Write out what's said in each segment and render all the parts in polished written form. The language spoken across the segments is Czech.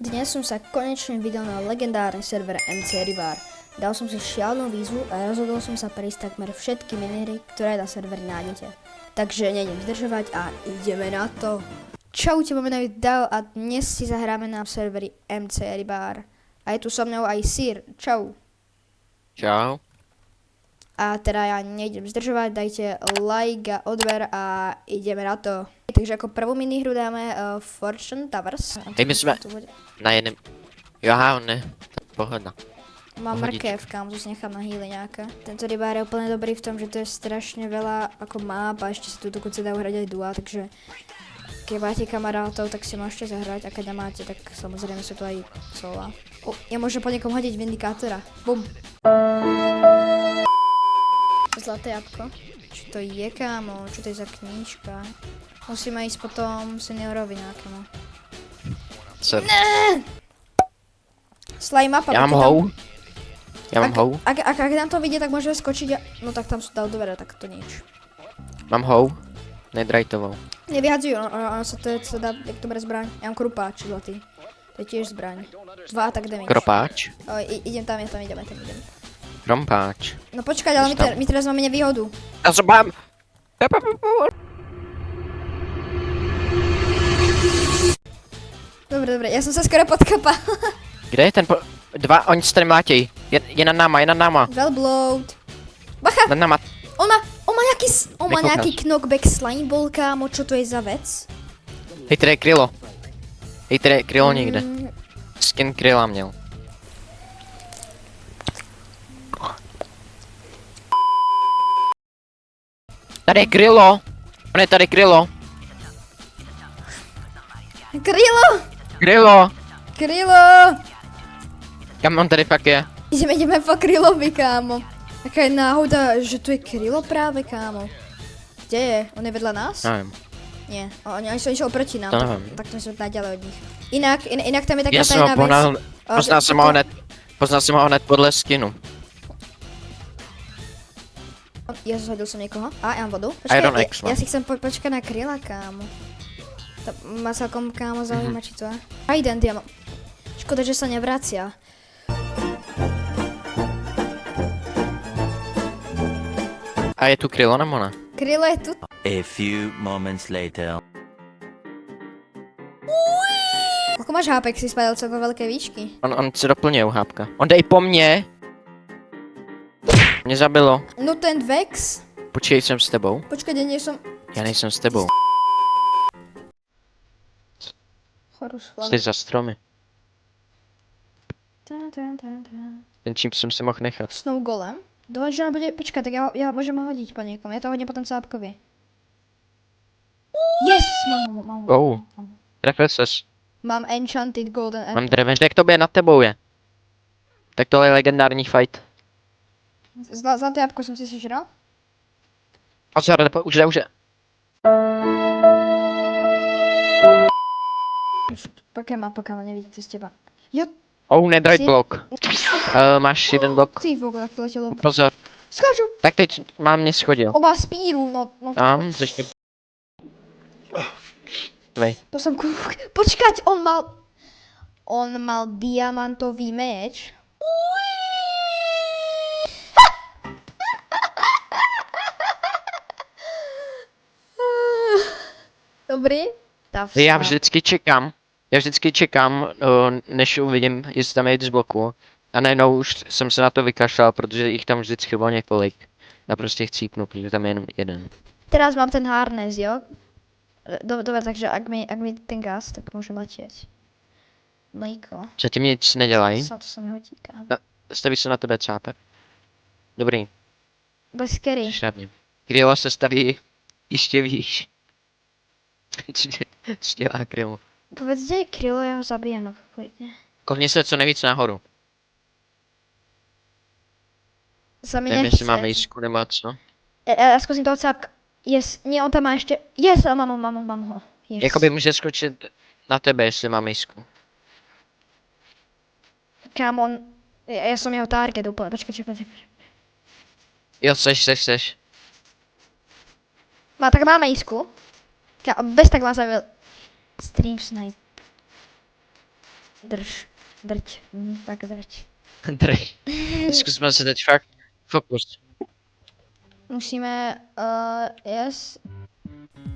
Dnes som sa konečne vydal na legendárny server MC Rivar. Dal som si šialnú výzvu a rozhodol som sa prejsť takmer všetky minihry, ktoré na serveri nájdete. Takže nejdem zdržovať a ideme na to. Čaute, máme nový Dal a dnes si zahráme na serveri MC Rivar. A je tu so mnou aj Sir. Čau. Čau. A teda ja nejdem zdržovať, dajte like a odber a ideme na to. Takže ako prvú minihru dáme Fortune Towers. Hej, my jsme na jednom... Jo, aha, ne, pohoda. Mám Pohodička. mrkev, kam si nechám na healy nejaké. Tento rybár je úplne dobrý v tom, že to je strašne veľa ako map a ešte sa tu dokonca dajú hrať aj duá, takže keď máte kamarátov, tak si môžete zahrať a keď nemáte, tak samozrejme sú tu aj sola. Ja môžem po niekom hodiť vindikátora. Bum. Zlaté jabko. Čo to je, kámo? Čo to je za knížka? Musíme ísť potom seniorovi nejakému. Co? Slime mapa. Já mám pokud tam- hou. Já mám hou. Ak nám to vidie, tak môžeme skočiť a... No tak tam sú dal dvere, tak to nič. Mám hou. Nedrajtovou. Nevyhadzujú, ono sa to je, co dá, jak to bere zbraň. Ja mám krupáč zlatý. To je tiež zbraň. 2 attack damage. Kropáč. Idem tam, idem. Krompáč. No počkať, ale my teraz máme nevýhodu. Já se mám. Dobre, ja som sa skoro podkopal. Kde je ten Dva, oni se tady mlátějí. Je nad náma. Well blowed. Bacha, Nad náma. on má Nekoukáš. nejaký knockback slime ball, kámo, čo to je za vec? Hej, tady je krylo. Někde. Skin kryla měl. Tady je krylo. On je tady krylo. Krylo. Krylo! Kam on tady fakt je? Ideme po Krylovi, kámo. Taká je náhoda, že tu je Krylo práve, kámo. Kde je? On je vedľa nás? Nevím. Nie, oni sú išli oproti nám, To tak, nevím. tak to sme naďalej od nich. Inak tam je taká Já jsem tajná ho vec. pohnal, poznal jsem ho hned podle skinu. Ja zhodil som niekoho. A, ja mám vodu. Iron X mám. Ja si chcem počkať na Kryla, kámo. To ma celkom, kámo, zaujíma, či to je. Trident ja mám. Škoda, že sa nevracia. A je tu krylo nebo ne? Krylo je tu. A few moments later. Koľko máš hápek, si spadal celkom veľké výšky? On se doplňuje hápka. On jde i po mně. Mě zabilo. No ten Vex. Počkej, jsem s tebou. Počkaj, ja nie som... Já nejsem s tebou. Chorus Jsi za stromy. Ten čím jsem si mohl nechat. Snow Golem. Dohoď, že bude... Počkaj, tak ja môžem ho hodiť po niekom. Ja to hodím potom Sápkovi. Yes! Mám. Oh. Trefil ses. Mám Enchanted Golden Apple. Mám dreven. Jak to nad tebou je? Tak tohle je legendární fight. Zlaté jabko som si sežral. Pozor, už jde. Pokémon, nevidíte z teba. Jo, Oh, nedaj Si- blok. Máš jeden blok. ty vole, tak to letelo. Pozor. Skáču! Tak teď mě schodil. On má spíru, no. Tam, začne. Vej. To som Počkať, on mal diamantový meč. Dobrý? Já vždycky čekám, než uvidím, jestli tam je z bloku. A najednou už jsem se na to vykašlal, protože jich tam vždycky bylo několik. A prostě chcípnu, protože tam je jenom jeden. Teraz mám ten harness, jo? Dobre, takže ak mi ten gas, tak môžem letieť. Mlíko. Zatím nic nedělají. To sa mi hodí, kámo. Staví se na tebe cápek. Dobrý, Bez kery. šťavně. Krylo se staví ještě výš. Co dělá krylo? Povedz, kde je Krylo, ja ho zabijem, no klidne. Kovni se co nejvíc nahoru. Za mi Nevím, nechce. jestli máme jisku nebo co. Ja skúsim toho cápka. Yes, nie, on tam má ešte... Yes, mám ho. Yes. Jakoby může skočit na tebe, jestli máme jisku. Kámo, ja som jeho target úplne, počkaj. Jo, seš. Tak máme isku. Bez tak vás zabil. Stream snipe. Drť. Tak drť. Drž. Zkusme se teď fakt fokus. Musíme, yes.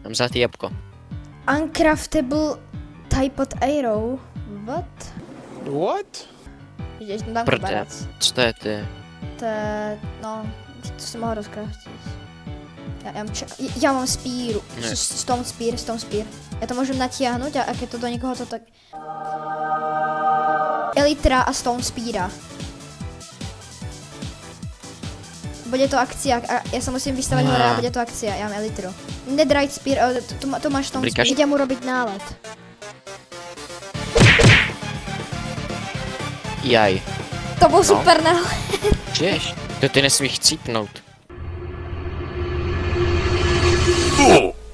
Mám zlatý jabko. Uncraftable typod arrow. What? What? Vidíš, tam dám Prde. barac. Co to je ty? To je, no, to jsem mohl rozkraftit. Já mám spíru, Ne. stone spear. Já to můžu natiahnuť a ak je to do někoho to tak... Elytra a stone speara. Bude to akcia, a já se musím vystavit hore a bude to akcia, já mám elitru. Netherite spear, ale to máš stone spear, Blikaš? idem urobiť nálet. Jaj. To byl super nálet. Češ? To ty nesmíš chcípnout.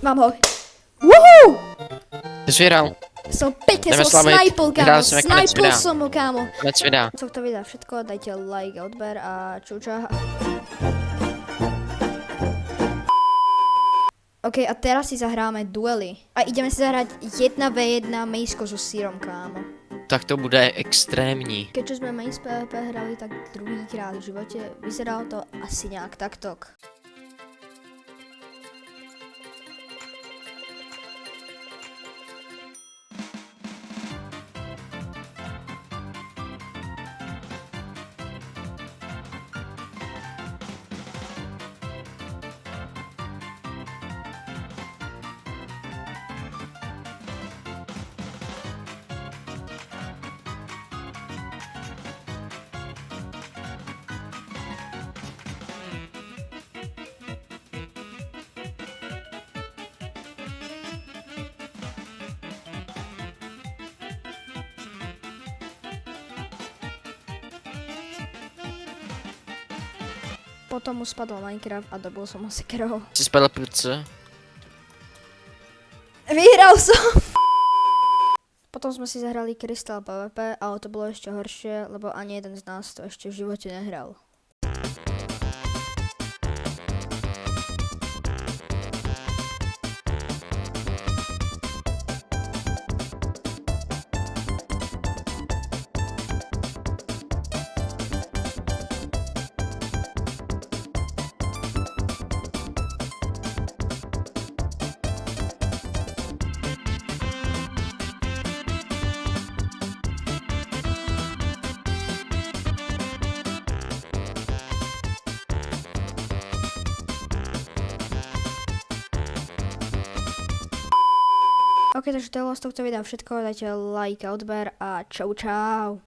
Mám ho. Woohoo! Ty jsi vyhrál. Som pekne Jdeme som slavit. snipel, kámo. Vyhrál jsme konec Snipel videa. som mu, kámo. Konec videa. Co to videa všetko, dajte like, odber a čuča. OK, a teraz si zahráme duely. A ideme si zahrať 1v1 mejsko so sírom, kámo. Tak to bude extrémní. Keďže sme main PvP hrali tak druhýkrát v živote, vyzeralo to asi nejak taktok. Potom mu spadol Minecraft a dobil som ho sekerou. Jsi spadl prudce? Vyhral som! Potom sme si zahrali Crystal PvP, ale to bolo ešte horšie, lebo ani jeden z nás to ešte v živote nehral. Ok, takže to je z tohto videa všetko, dajte like a odber a čau čau.